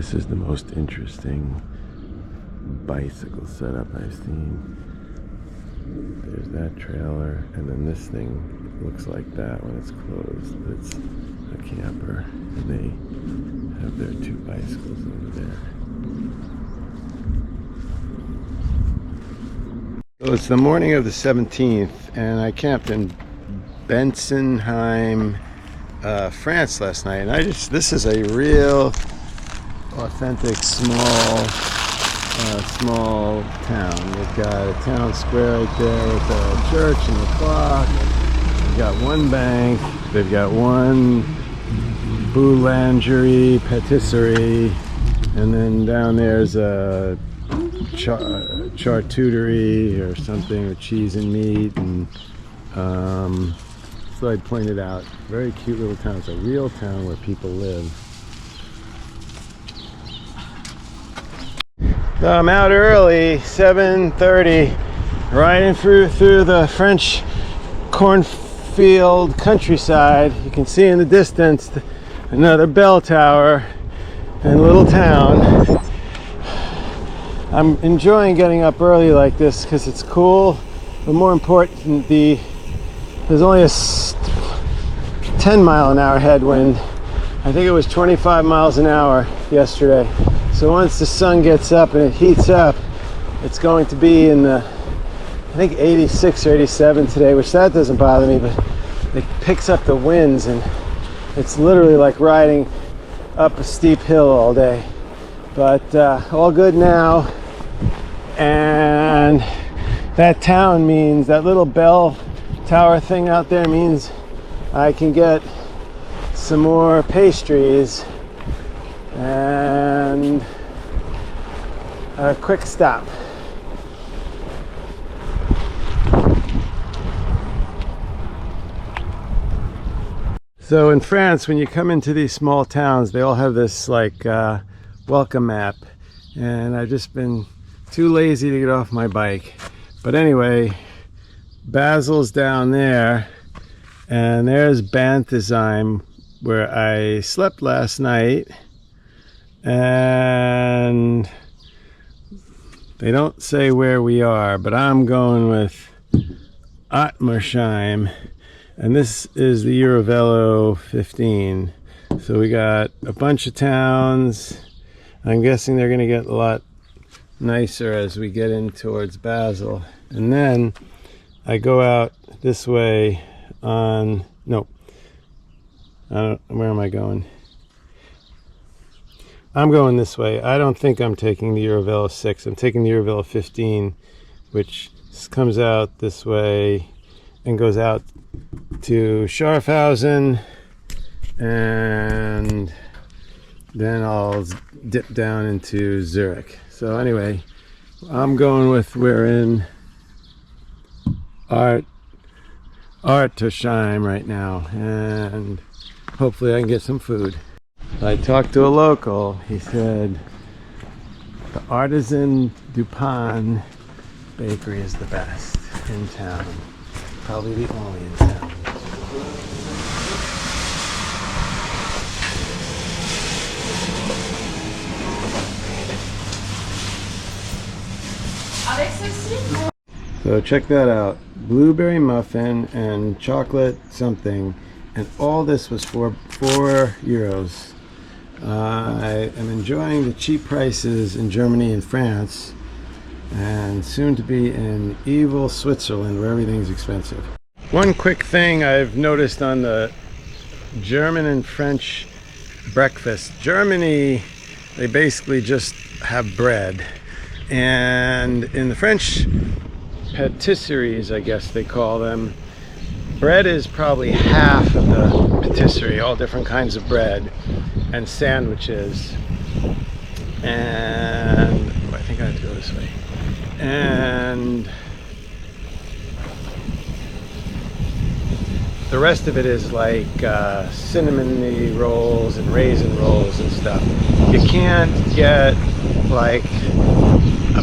This is the most interesting bicycle setup I've seen. There's that trailer, and then this thing looks like that when it's closed. It's a camper, and they have their two bicycles over there. So it's the morning of the 17th, and I camped in Bensenheim, France last night. And this is a real authentic small town. They've got a town square right there with a church and a clock. They've got one bank. They've got one boulangerie, patisserie, and then down there's a charcuterie or something with cheese and meat. And so I pointed out, very cute little town. It's a real town where people live. So I'm out early, 7:30, riding through the French cornfield countryside. You can see in the distance another bell tower and a little town. I'm enjoying getting up early like this because it's cool, but more important, there's only a 10-mile-an-hour headwind. I think it was 25 miles an hour yesterday. So once the sun gets up and it heats up, it's going to be in the, I think 86 or 87 today, which that doesn't bother me, but it picks up the winds and it's literally like riding up a steep hill all day. But all good now. And that town means, that little bell tower thing out there means I can get some more pastries and a quick stop. So in France, when you come into these small towns, they all have this like welcome map, and I've just been too lazy to get off my bike. But anyway, Basel's down there, and there's Bensenheim, where I slept last night, and they don't say where we are, but I'm going with Otmersheim, and this is the Eurovelo 15. So we got a bunch of towns. I'm guessing they're going to get a lot nicer as we get in towards Basel. And then I go out this way on, no, where am I going? I'm going this way. I don't think I'm taking the Eurovelo 6. I'm taking the Eurovelo 15, which comes out this way and goes out to Schaffhausen, and then I'll dip down into Zurich. So anyway, I'm going with, we're in Otmersheim right now, and hopefully I can get some food. I talked to a local. He said the Artisan Dupin bakery is the best in town. Probably the only in town. So check that out. Blueberry muffin and chocolate something, and all this was for €4. I am enjoying the cheap prices in Germany and France, and soon to be in evil Switzerland, where everything's expensive. One quick thing I've noticed on the German and French breakfast. Germany, they basically just have bread, and in the French patisseries, I guess they call them, bread is probably half of the patisserie, all different kinds of bread and sandwiches. And I think I have to go this way. And the rest of it is like cinnamon rolls and raisin rolls and stuff. You can't get like a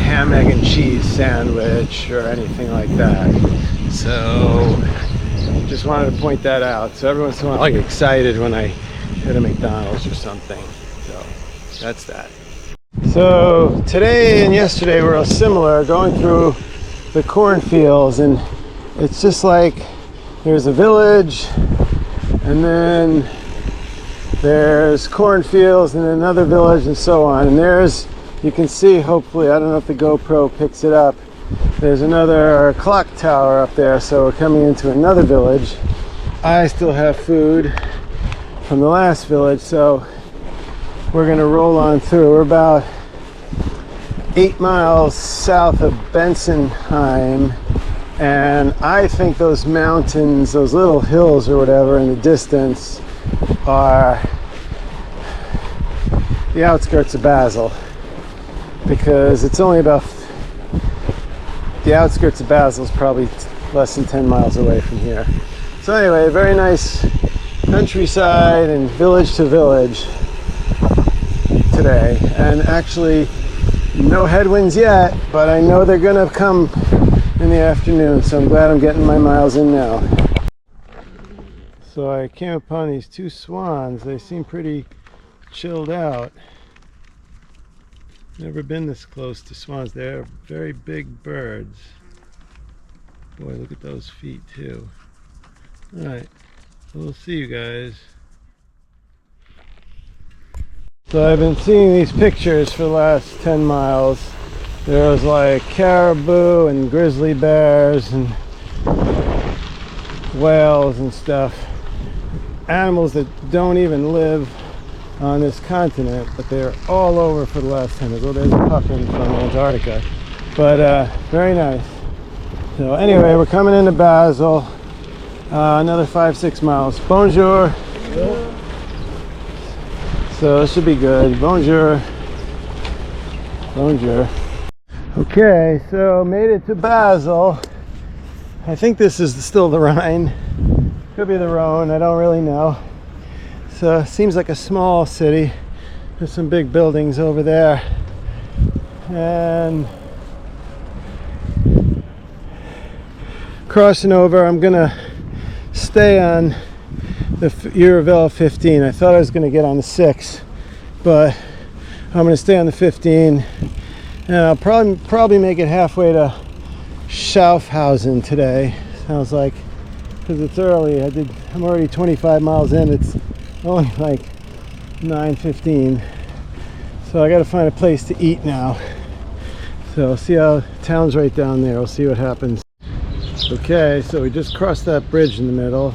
ham, egg, and cheese sandwich or anything like that. So just wanted to point that out. So every once in a while I get excited when I hit a McDonald's or something. So that's that. So today and yesterday were similar, going through the cornfields, and it's just like there's a village and then there's cornfields and another village and so on. And there's, you can see, hopefully, I don't know if the GoPro picks it up, there's another clock tower up there, so we're coming into another village. I still have food from the last village, so we're gonna roll on through. We're about 8 miles south of Bensenheim, and I think those mountains, those little hills or whatever in the distance, are the outskirts of Basel, because it's only about, the outskirts of Basel is probably less than 10 miles away from here. So anyway, very nice countryside and village to village today, and actually no headwinds yet, but I know they're gonna come in the afternoon, so I'm glad I'm getting my miles in now. So I came upon these two swans. They seem pretty chilled out. Never been this close to swans. They're very big birds. Boy, look at those feet too. Alright, we'll see you guys. So I've been seeing these pictures for the last 10 miles. There was like caribou and grizzly bears and whales and stuff. Animals that don't even live on this continent, but they're all over for the last 10 years. Well, there's a puffin from Antarctica, but very nice. So anyway, we're coming into Basel, another 5-6 miles. Bonjour. So this should be good. Bonjour. Bonjour. Okay, so made it to Basel. I think this is still the Rhine. Could be the Rhone, I don't really know. So it seems like a small city. There's some big buildings over there. And crossing over, I'm gonna stay on the Eurovelo 15. I thought I was gonna get on the 6, but I'm gonna stay on the 15. And I'll probably make it halfway to Schaffhausen today. Sounds like, because it's early. I'm already 25 miles in. It's only like 9:15. So I got to find a place to eat now. So see how town's right down there. We'll see what happens. Okay, so we just crossed that bridge in the middle.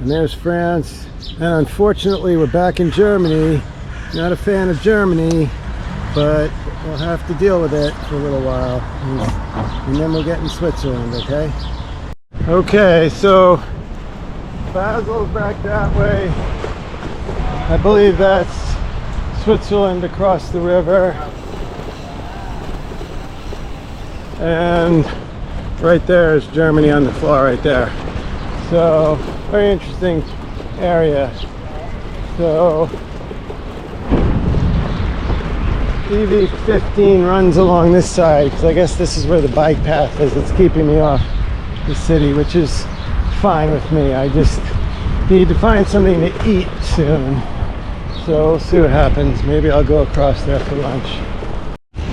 And there's France. And unfortunately, we're back in Germany. Not a fan of Germany, but we'll have to deal with it for a little while. And then we'll get in Switzerland, okay? Okay, so Basel's back that way. I believe that's Switzerland across the river. And right there is Germany on the floor right there. So, very interesting area. So, EV15 runs along this side, because I guess this is where the bike path is. It's keeping me off the city, which is fine with me. I just need to find something to eat soon. So we'll see what happens. Maybe I'll go across there for lunch.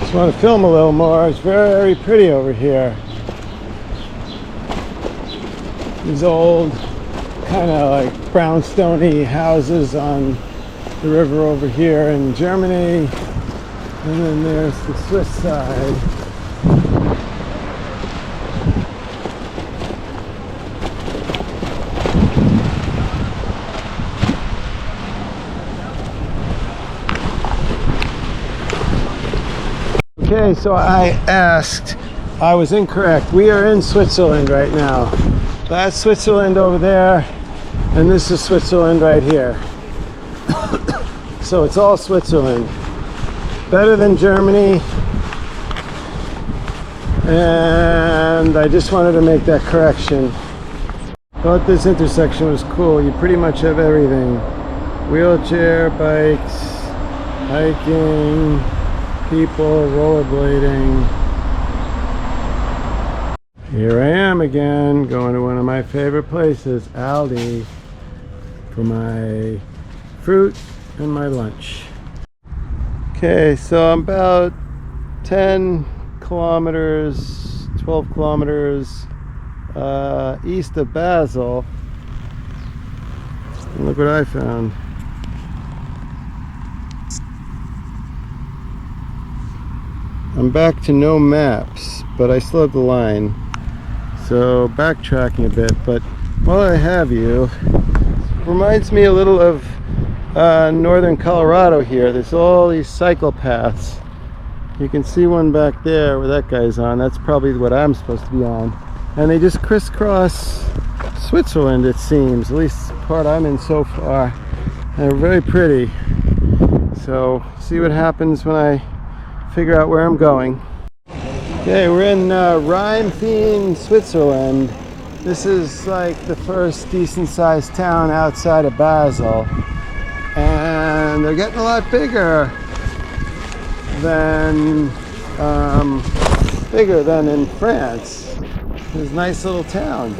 Just want to film a little more. It's very pretty over here. These old kind of like brownstony houses on the river over here in Germany. And then there's the Swiss side. Okay, so I asked, I was incorrect. We are in Switzerland right now. That's Switzerland over there, and this is Switzerland right here. So it's all Switzerland. Better than Germany. And I just wanted to make that correction. Thought this intersection was cool. You pretty much have everything. Wheelchair, bikes, hiking, people, rollerblading. Here I am again, going to one of my favorite places, Aldi, for my fruit and my lunch. Okay, so I'm about 10 kilometers, 12 kilometers east of Basel. And look what I found. I'm back to no maps, but I still have the line. So backtracking a bit, but while I have you, reminds me a little of northern Colorado here. There's all these cycle paths. You can see one back there where that guy's on. That's probably what I'm supposed to be on. And they just crisscross Switzerland, it seems, at least the part I'm in so far. And they're very pretty. So see what happens when I figure out where I'm going. Okay, we're in Rhine, Switzerland. This is like the first decent sized town outside of Basel. And they're getting a lot bigger than in France. It's a nice little town.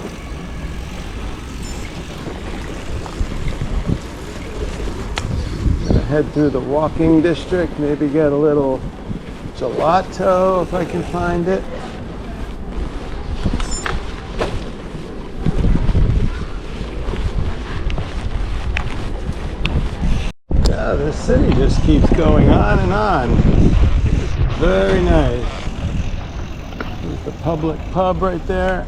Gonna head through the walking district, maybe get a little gelato if I can find it. Yeah, this city just keeps going on and on. Very nice. There's the public pub right there.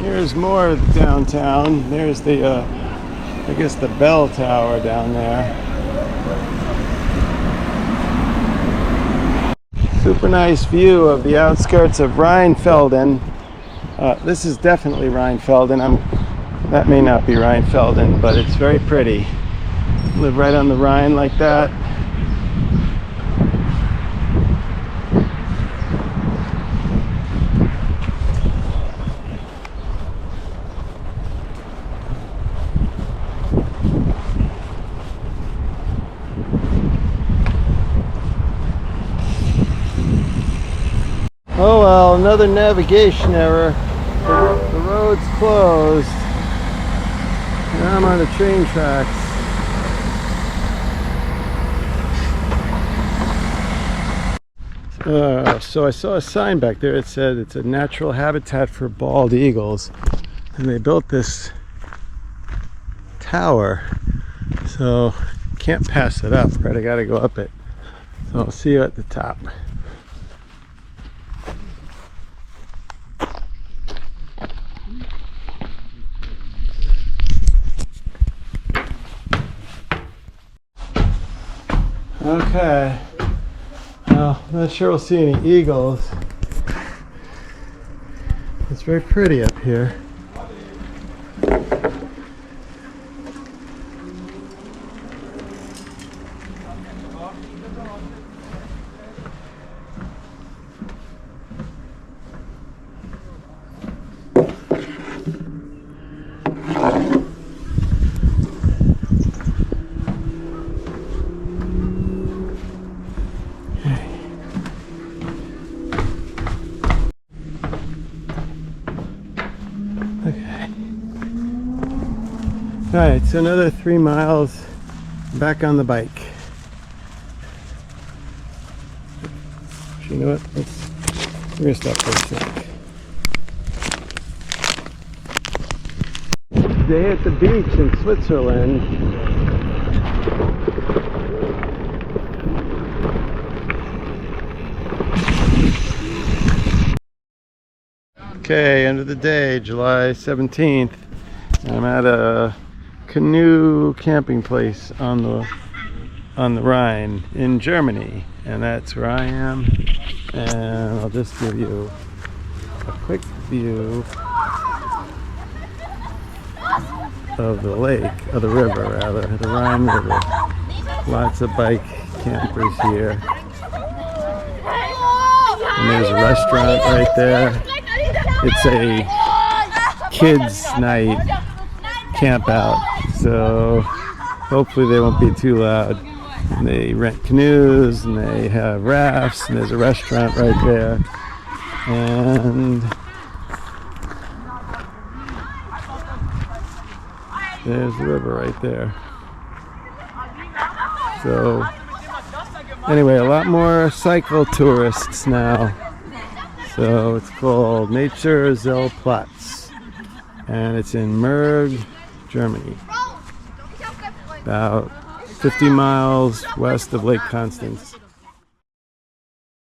Here's more downtown. There's the, I guess the bell tower down there. Super nice view of the outskirts of Rheinfelden. This is definitely Rheinfelden. That may not be Rheinfelden, but it's very pretty. Live right on the Rhine like that. Oh well, another navigation error. The road's closed. Now I'm on the train tracks. So I saw a sign back there. It said it's a natural habitat for bald eagles. And they built this tower. So can't pass it up, right? I gotta go up it. So I'll see you at the top. Okay, well, I'm not sure we'll see any eagles. It's very pretty up here. Alright, so another 3 miles back on the bike. You know what? We're gonna stop for a sec. Day at the beach in Switzerland. Okay, end of the day, July 17th. I'm at a canoe camping place on the Rhine in Germany, and that's where I am. And I'll just give you a quick view of the lake, of the river rather, the Rhine River. Lots of bike campers here. And there's a restaurant right there. it's a kids night camp out, so hopefully they won't be too loud. And they rent canoes and they have rafts and there's a restaurant right there, and there's the river right there. So anyway, a lot more cycle tourists now. So it's called Naturezelplatz, and it's in Merg, Germany, about 50 miles west of Lake Constance.